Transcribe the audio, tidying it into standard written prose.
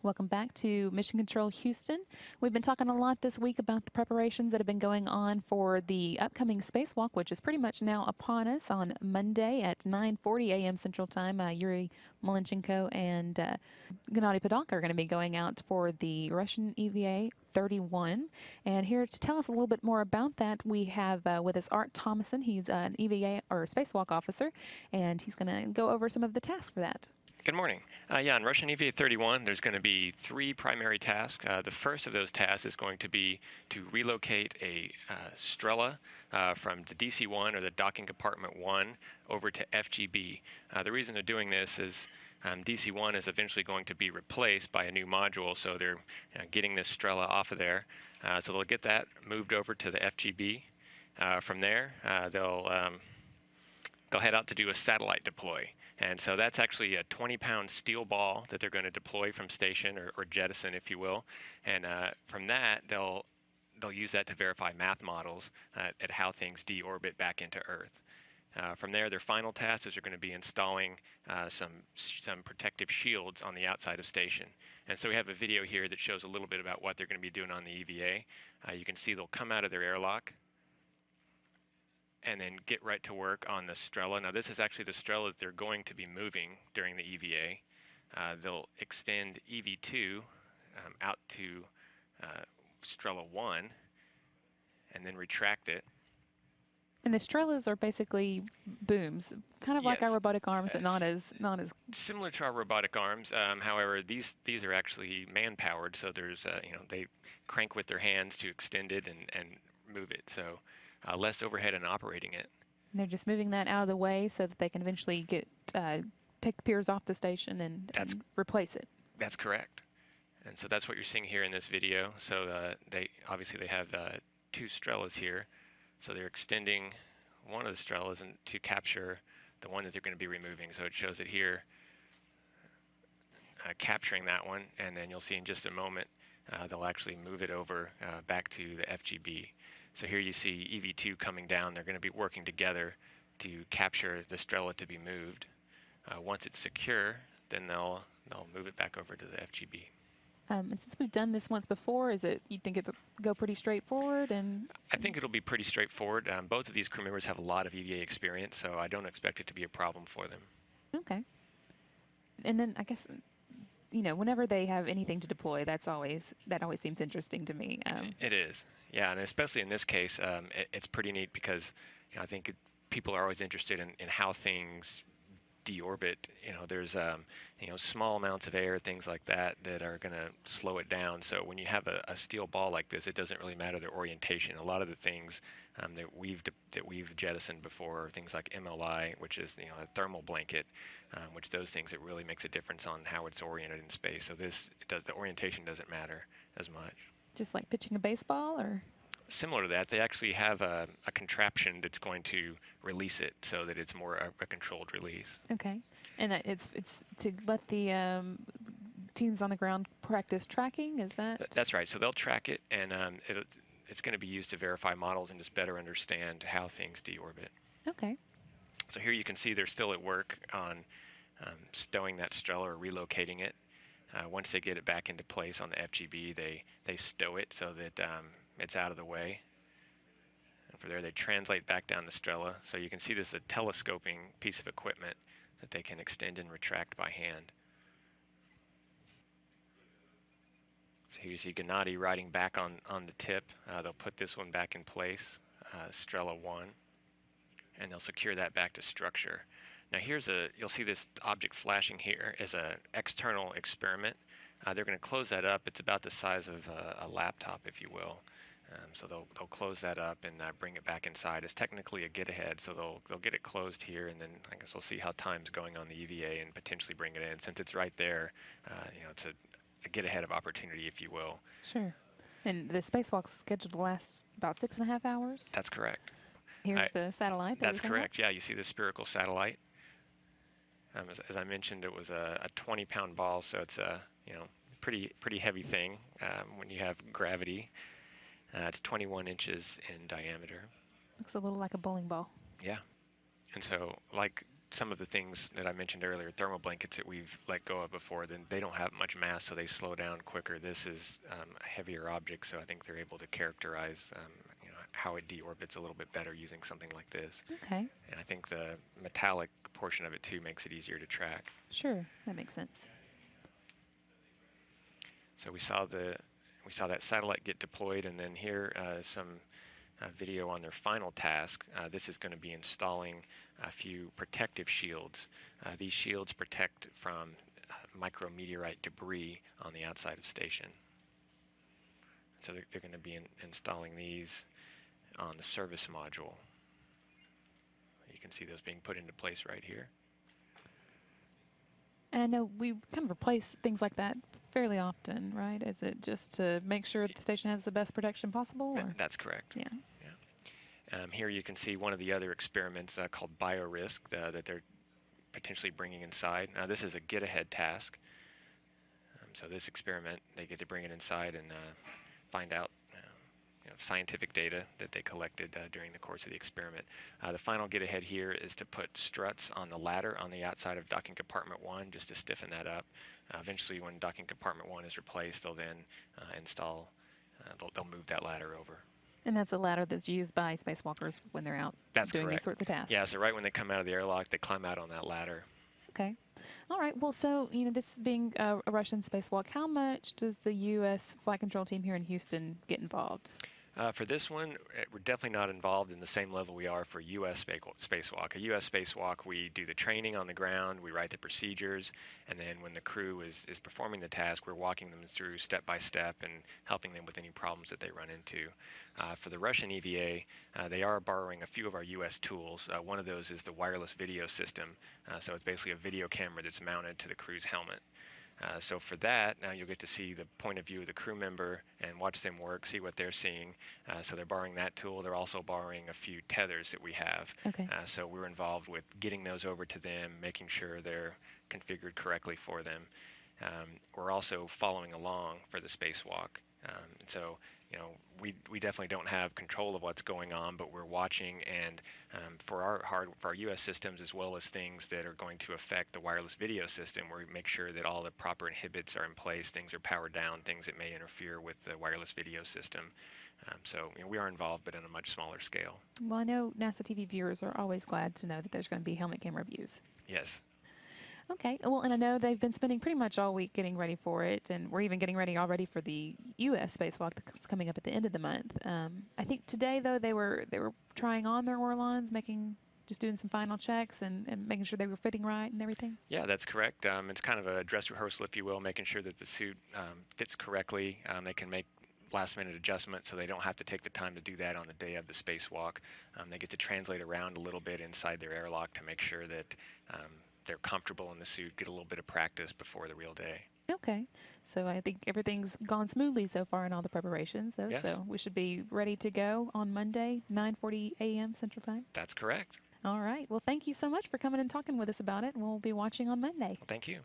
Welcome back to Mission Control Houston. We've been talking a lot this week about the preparations that have been going on for the upcoming spacewalk, which is pretty much now upon us on Monday at 9:40 a.m. Central Time. Yuri Malenchenko and Gennady Padalka are going to be going out for the Russian EVA 31. And here to tell us a little bit more about that, we have with us Art Thomason. He's an EVA or spacewalk officer, and he's going to go over some of the tasks for that. Good morning. Yeah, in Russian EVA 31, there's going to be three primary tasks. The first of those tasks is going to be to relocate a Strela from the DC-1 or the docking compartment 1 over to FGB. The reason they're doing this is DC-1 is eventually going to be replaced by a new module, so they're getting this Strela off of there. So they'll get that moved over to the FGB. From there, they'll head out to do a satellite deploy. And so that's actually a 20-pound steel ball that they're going to deploy from station or jettison, if you will. And from that, they'll use that to verify math models at how things deorbit back into Earth. From there, their final task is they're going to be installing some protective shields on the outside of station. And so we have a video here that shows a little bit about what they're going to be doing on the EVA. You can see they'll come out of their airlock and then get right to work on the Strela. Now this is actually the Strela that they're going to be moving during the EVA. They'll extend EV2 out to Strela 1 and then retract it. And the Strelas are basically booms, kind of like our robotic arms, but not as similar to our robotic arms. However, these are actually man-powered, so there's they crank with their hands to extend it and move it. So less overhead in operating it. And they're just moving that out of the way so that they can eventually take the piers off the station and replace it. That's correct. And so that's what you're seeing here in this video. So they have two Strelas here. So they're extending one of the Strelas to capture the one that they're going to be removing. So it shows it here, capturing that one, and then you'll see in just a moment they'll actually move it over back to the FGB. So here you see EV2 coming down. They're going to be working together to capture the Strela to be moved. Once it's secure, then they'll move it back over to the FGB. And since we've done this once before, you think it'll go pretty straightforward? I think it'll be pretty straightforward. Both of these crew members have a lot of EVA experience, so I don't expect it to be a problem for them. Okay. And then I guess, whenever they have anything to deploy, that always seems interesting to me. It is, yeah, and especially in this case, it's pretty neat because I think people are always interested in how things deorbit. There's small amounts of air, things like that are going to slow it down. So when you have a steel ball like this, it doesn't really matter their orientation. A lot of the things that we've jettisoned before are things like MLI, which is a thermal blanket, which those things, it really makes a difference on how it's oriented in space. So the orientation doesn't matter as much. Just like pitching a baseball, or? Similar to that, they actually have a contraption that's going to release it so that it's more a controlled release. Okay, and it's to let the teams on the ground practice tracking. Is that? That's right. So they'll track it, and it's going to be used to verify models and just better understand how things deorbit. Okay. So here you can see they're still at work on stowing that Strela or relocating it. Once they get it back into place on the FGB, they stow it so that it's out of the way. And from there, they translate back down the Strela. So you can see this is a telescoping piece of equipment that they can extend and retract by hand. So here you see Gennady riding back on the tip. They'll put this one back in place, Strela 1, and they'll secure that back to structure. Now you'll see this object flashing here is an external experiment. They're going to close that up. It's about the size of a laptop, if you will. So they'll close that up and bring it back inside. It's technically a get-ahead, so they'll get it closed here, and then I guess we'll see how time's going on the EVA and potentially bring it in. Since it's right there, it's a get-ahead of opportunity, if you will. Sure. And the spacewalk's scheduled to last about 6.5 hours? That's correct. Here's the satellite. That's correct. Yeah, you see the spherical satellite. As I mentioned, it was a 20-pound ball, so it's a pretty heavy thing when you have gravity. It's 21 inches in diameter. Looks a little like a bowling ball. Yeah. And so, like some of the things that I mentioned earlier, thermal blankets that we've let go of before, then they don't have much mass, so they slow down quicker. This is a heavier object, so I think they're able to characterize how it deorbits a little bit better using something like this. Okay. And I think the metallic portion of it too makes it easier to track. Sure, that makes sense. So we saw that satellite get deployed, and then here some video on their final task. This is going to be installing a few protective shields. These shields protect from micrometeorite debris on the outside of station. So they're going to be installing these on the service module. You can see those being put into place right here. And I know we kind of replace things like that fairly often, right? Is it just to make sure the station has the best protection possible? Or? That's correct. Yeah. Here you can see one of the other experiments called BioRisk that they're potentially bringing inside. Now this is a get-ahead task. So this experiment, they get to bring it inside and find out scientific data that they collected during the course of the experiment. The final get-ahead here is to put struts on the ladder on the outside of docking compartment 1 just to stiffen that up. Eventually, when docking compartment 1 is replaced, they'll then they'll move that ladder over. And that's a ladder that's used by spacewalkers when they're out doing correct. these sorts of tasks. Yeah, so right when they come out of the airlock, they climb out on that ladder. Okay. All right. Well, so, this being a Russian spacewalk, how much does the U.S. flight control team here in Houston get involved? For this one, we're definitely not involved in the same level we are for U.S. spacewalk. A U.S. spacewalk, we do the training on the ground, we write the procedures, and then when the crew is performing the task, we're walking them through step by step and helping them with any problems that they run into. For the Russian EVA, they are borrowing a few of our U.S. tools. One of those is the wireless video system, so it's basically a video camera that's mounted to the crew's helmet. So for that, now you'll get to see the point of view of the crew member and watch them work, see what they're seeing. So they're borrowing that tool. They're also borrowing a few tethers that we have. Okay. So we're involved with getting those over to them, making sure they're configured correctly for them. We're also following along for the spacewalk. So we definitely don't have control of what's going on, but we're watching, and for our U.S. systems as well as things that are going to affect the wireless video system, we make sure that all the proper inhibits are in place, things are powered down, things that may interfere with the wireless video system. So we are involved, but on a much smaller scale. Well, I know NASA TV viewers are always glad to know that there's going to be helmet camera views. Yes. Okay. Well, and I know they've been spending pretty much all week getting ready for it, and we're even getting ready already for the U.S. spacewalk that's coming up at the end of the month. I think today, though, they were trying on their Orlons, just doing some final checks and making sure they were fitting right and everything. Yeah, that's correct. It's kind of a dress rehearsal, if you will, making sure that the suit fits correctly. They can make last-minute adjustments, so they don't have to take the time to do that on the day of the spacewalk. They get to translate around a little bit inside their airlock to make sure that they're comfortable in the suit, get a little bit of practice before the real day. Okay. So I think everything's gone smoothly so far in all the preparations, though. Yes. So we should be ready to go on Monday, 9:40 a.m. Central Time. That's correct. All right. Well, thank you so much for coming and talking with us about it. We'll be watching on Monday. Thank you.